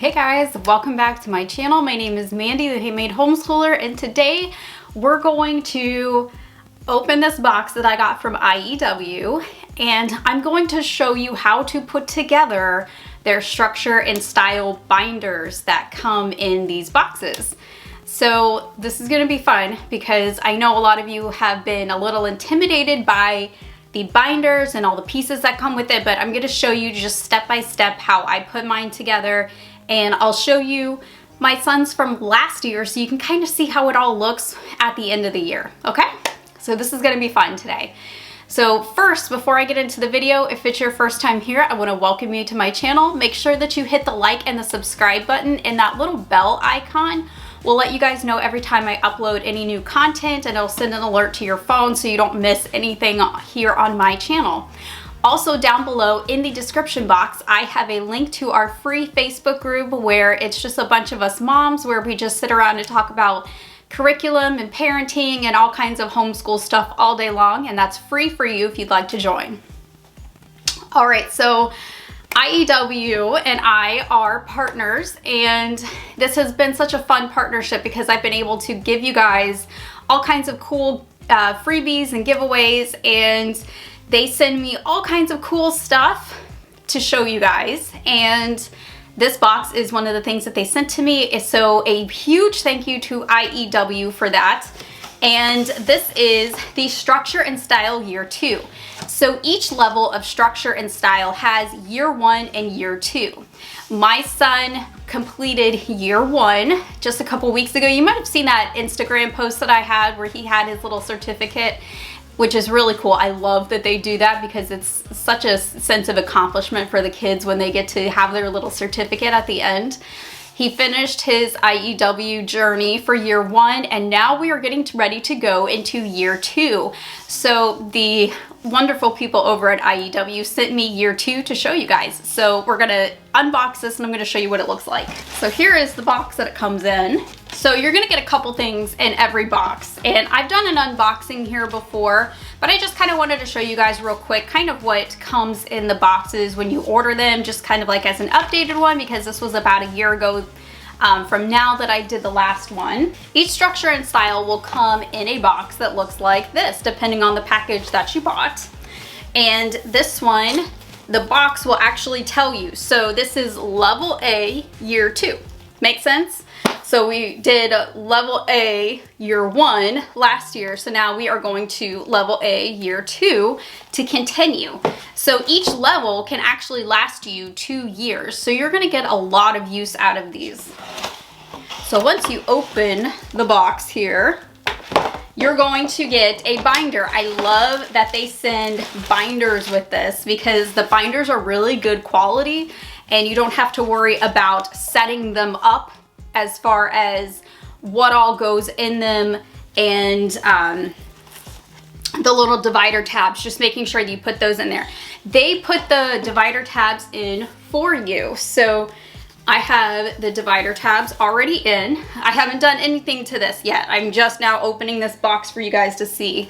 Hey guys, welcome back to my channel. My name is Mandy, the Handmade Homeschooler, and today we're going to open this box that I got from IEW, and I'm going to show you how to put together their structure and style binders that come in these boxes. So this is going to be fun because I know a lot of you have been a little intimidated by the binders and all the pieces that come with it, but I'm going to show you just step by step how I put mine together, and I'll show you my son's from last year so you can kind of see how it all looks at the end of the year. Okay, so this is going to be fun today. So first, before I get into the video, if it's your first time here, I want to welcome you to my channel. Make sure that you hit the like and the subscribe button, and that little bell icon will let you guys know every time I upload any new content, and it'll send an alert to your phone so you don't miss anything here on my channel. Also, down below in the description box, I have a link to our free Facebook group where it's just a bunch of us moms where we just sit around and talk about curriculum and parenting and all kinds of homeschool stuff all day long, and that's free for you if you'd like to join. All right, so IEW and I are partners, and this has been such a fun partnership because I've been able to give you guys all kinds of cool freebies and giveaways, and they send me all kinds of cool stuff to show you guys, and this box is one of the things that they sent to me. So a huge thank you to IEW for that. And this is the Structure and Style Year 2. So each level of Structure and Style has Year 1 and Year 2. My son completed Year 1 just a couple weeks ago. You might have seen that Instagram post that I had where he had his little certificate, which is really cool. I love that they do that because it's such a sense of accomplishment for the kids when they get to have their little certificate at the end. He finished his IEW journey for Year 1, and now we are getting ready to go into Year 2. So the wonderful people over at IEW sent me Year 2 to show you guys. So we're gonna unbox this and I'm gonna show you what it looks like. So here is the box that it comes in. So you're gonna get a couple things in every box, and I've done an unboxing here before, but I just kind of wanted to show you guys real quick kind of what comes in the boxes when you order them, just kind of like as an updated one, because this was about a year ago from now that I did the last one. Each Structure and Style will come in a box that looks like this, depending on the package that you bought. And this one, the box will actually tell you. So this is Level A Year 2. Make sense? So we did Level A Year 1 last year, so now we are going to Level A Year 2 to continue. So each level can actually last you 2 years, so you're gonna get a lot of use out of these. So once you open the box here, you're going to get a binder. I love that they send binders with this because the binders are really good quality and you don't have to worry about setting them up as far as what all goes in them, and the little divider tabs, just making sure that you put those in there. They put the divider tabs in for you. So I have the divider tabs already in. I haven't done anything to this yet. I'm just now opening this box for you guys to see.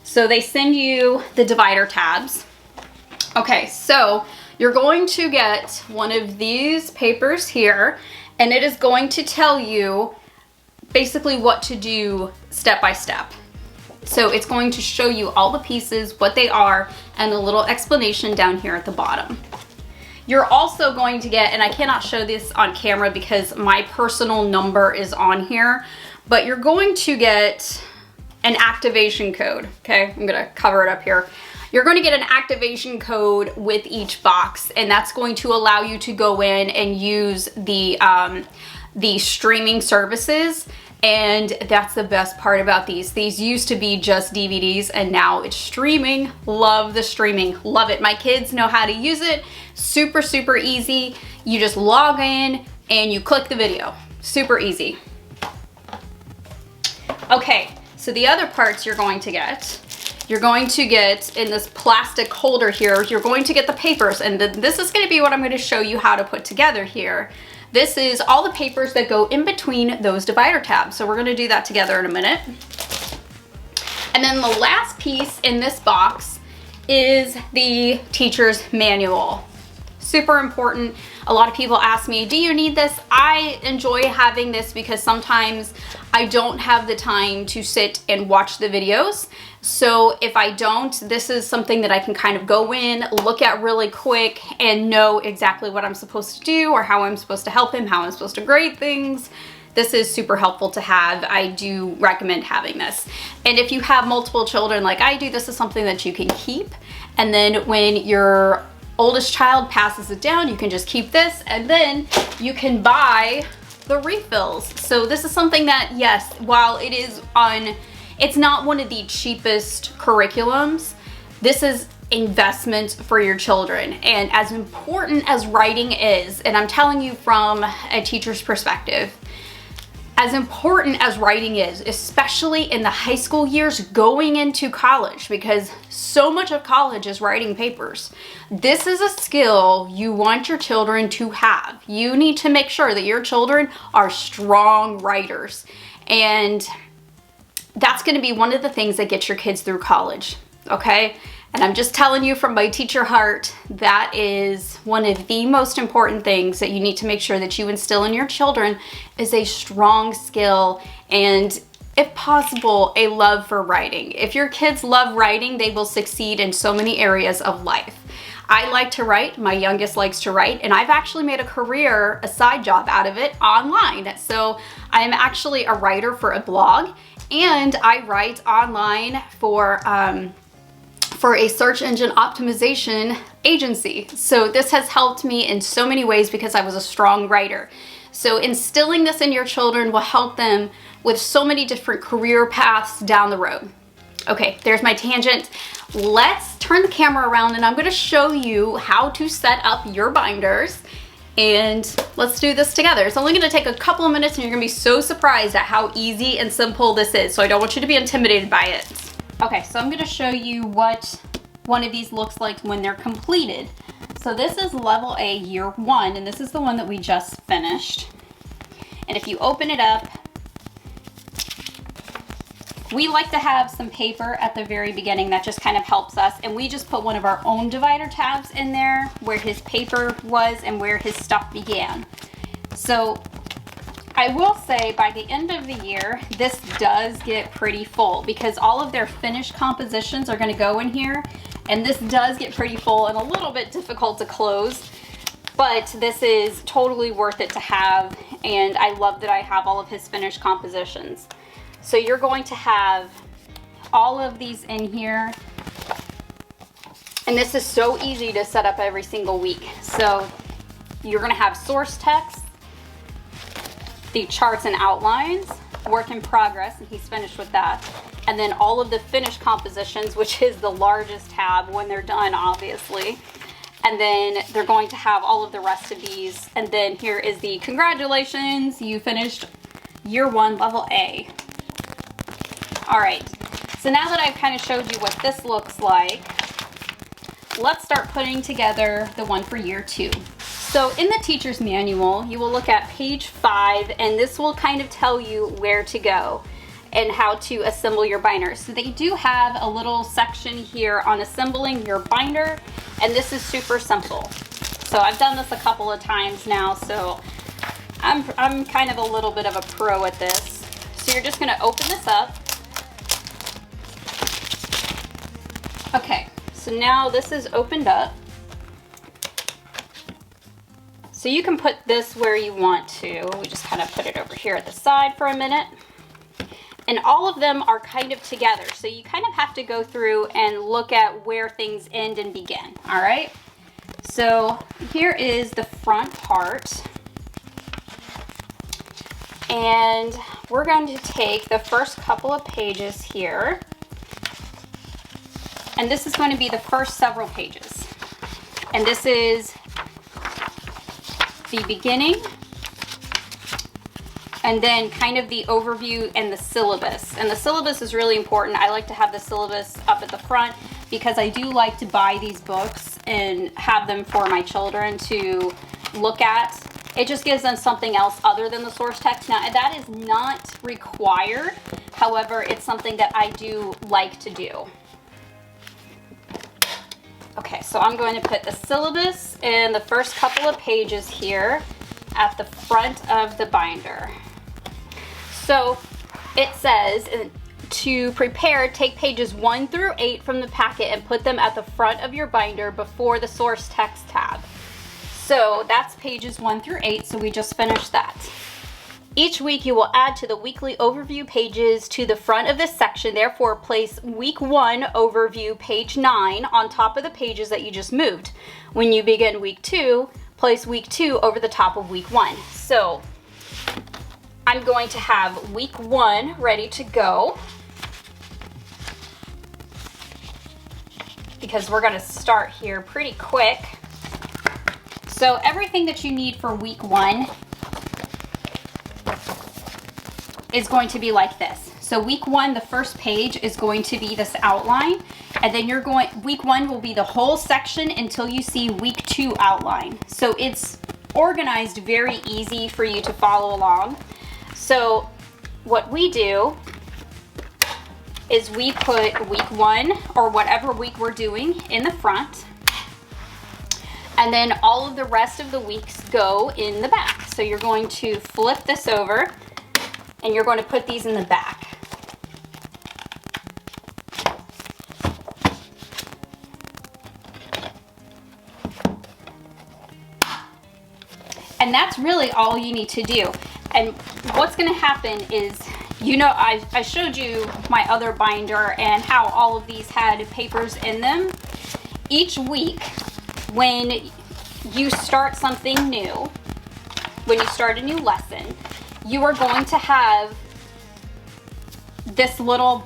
So they send you the divider tabs. Okay, so you're going to get one of these papers here, and it is going to tell you basically what to do step by step. So it's going to show you all the pieces, what they are, and a little explanation down here at the bottom. You're also going to get, and I cannot show this on camera because my personal number is on here, but you're going to get an activation code. Okay, I'm gonna cover it up here. You're going to get an activation code with each box, and that's going to allow you to go in and use the streaming services. And that's the best part about these. These used to be just DVDs, and now it's streaming. Love the streaming, love it. My kids know how to use it. Super, super easy. You just log in and you click the video. Super easy. Okay, so the other parts you're going to get in this plastic holder here, you're going to get the papers, and this is going to be what I'm going to show you how to put together here. This is all the papers that go in between those divider tabs. So we're going to do that together in a minute. And then the last piece in this box is the teacher's manual. super important. A lot of people ask me, do you need this? I enjoy having this because sometimes I don't have the time to sit and watch the videos. So if I don't, this is something that I can kind of go in, look at really quick, and know exactly what I'm supposed to do or how I'm supposed to help him, how I'm supposed to grade things. This is super helpful to have. I do recommend having this. And if you have multiple children like I do, this is something that you can keep. And then when your oldest child passes it down, you can just keep this, and then you can buy the refills. So this is something that, yes, while it is it's not one of the cheapest curriculums, this is investment for your children. And as important as writing is, and I'm telling you from a teacher's perspective, as important as writing is, especially in the high school years going into college, because so much of college is writing papers. This is a skill you want your children to have. You need to make sure that your children are strong writers. And that's going to be one of the things that gets your kids through college, okay? And I'm just telling you from my teacher heart, that is one of the most important things that you need to make sure that you instill in your children is a strong skill and, if possible, a love for writing. If your kids love writing, they will succeed in so many areas of life. I like to write, my youngest likes to write, and I've actually made a career, a side job out of it online. So I am actually a writer for a blog, and I write online for a search engine optimization agency. So this has helped me in so many ways because I was a strong writer. So instilling this in your children will help them with so many different career paths down the road. Okay, there's my tangent. Let's turn the camera around and I'm gonna show you how to set up your binders, and let's do this together. It's only gonna take a couple of minutes and you're gonna be so surprised at how easy and simple this is. So I don't want you to be intimidated by it. Okay, so I'm gonna show you what one of these looks like when they're completed. So this is level A, year 1, and this is the one that we just finished. And if you open it up, we like to have some paper at the very beginning that just kind of helps us, and we just put one of our own divider tabs in there where his paper was and where his stuff began. So I will say by the end of the year, this does get pretty full because all of their finished compositions are going to go in here, and this does get pretty full and a little bit difficult to close, but this is totally worth it to have, and I love that I have all of his finished compositions. So you're going to have all of these in here, and this is so easy to set up every single week. So you're going to have source text, the charts and outlines, work in progress, and he's finished with that, and then all of the finished compositions, which is the largest tab when they're done, obviously. And then they're going to have all of the rest of these, and then here is the congratulations, you finished year 1 level A. All right, so now that I've kind of showed you what this looks like, let's start putting together the one for year 2. So in the teacher's manual, you will look at page 5, and this will kind of tell you where to go and how to assemble your binder. So they do have a little section here on assembling your binder, and this is super simple. So I've done this a couple of times now, so I'm kind of a little bit of a pro at this. So you're just gonna open this up. Okay, so now this is opened up. So you can put this where you want to. We just kind of put it over here at the side for a minute. And all of them are kind of together. So you kind of have to go through and look at where things end and begin, all right? So here is the front part. And we're going to take the first couple of pages here. And this is going to be the first several pages. And this is the beginning, and then kind of the overview and the syllabus. And the syllabus is really important. I like to have the syllabus up at the front because I do like to buy these books and have them for my children to look at. It just gives them something else other than the source text. Now, that is not required. However, it's something that I do like to do. Okay, so I'm going to put the syllabus in the first couple of pages here at the front of the binder. So it says to prepare, take pages 1 through 8 from the packet and put them at the front of your binder before the source text tab. So that's pages 1 through 8, so we just finished that. Each week you will add to the weekly overview pages to the front of this section. Therefore, place week 1 overview page 9 on top of the pages that you just moved. When you begin week 2, place week 2 over the top of week 1. So I'm going to have week 1 ready to go, because we're going to start here pretty quick. So everything that you need for week 1 is going to be like this. So week 1, the first page is going to be this outline, and then week 1 will be the whole section until you see week 2 outline. So it's organized very easy for you to follow along. So what we do is we put week 1 or whatever week we're doing in the front, and then all of the rest of the weeks go in the back. So you're going to flip this over and you're going to put these in the back. And that's really all you need to do. And what's going to happen is, you know, I showed you my other binder and how all of these had papers in them. Each week, when you start something new, when you start a new lesson, you are going to have this little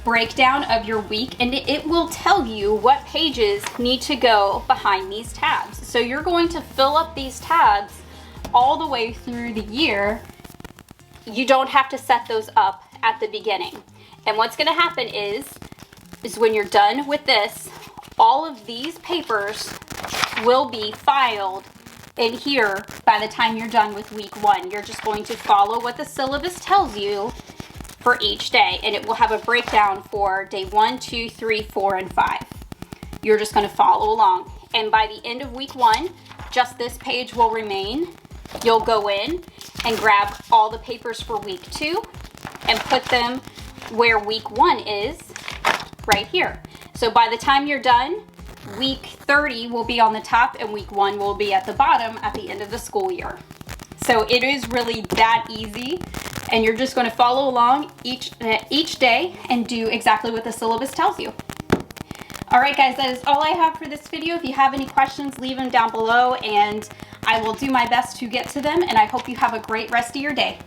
breakdown of your week, and it will tell you what pages need to go behind these tabs. So you're going to fill up these tabs all the way through the year. You don't have to set those up at the beginning. And what's going to happen is when you're done with this, all of these papers will be filed in here by the time you're done with week 1. You're just going to follow what the syllabus tells you for each day, and it will have a breakdown for day 1, 2, 3, 4, and 5. You're just going to follow along, and by the end of week 1, just this page will remain. You'll go in and grab all the papers for week 2 and put them where week 1 is, right here. So by the time you're done, week 30 will be on the top and week 1 will be at the bottom at the end of the school year. So it is really that easy, and you're just going to follow along each day and do exactly what the syllabus tells you. Alright guys, that is all I have for this video. If you have any questions, leave them down below and I will do my best to get to them, and I hope you have a great rest of your day.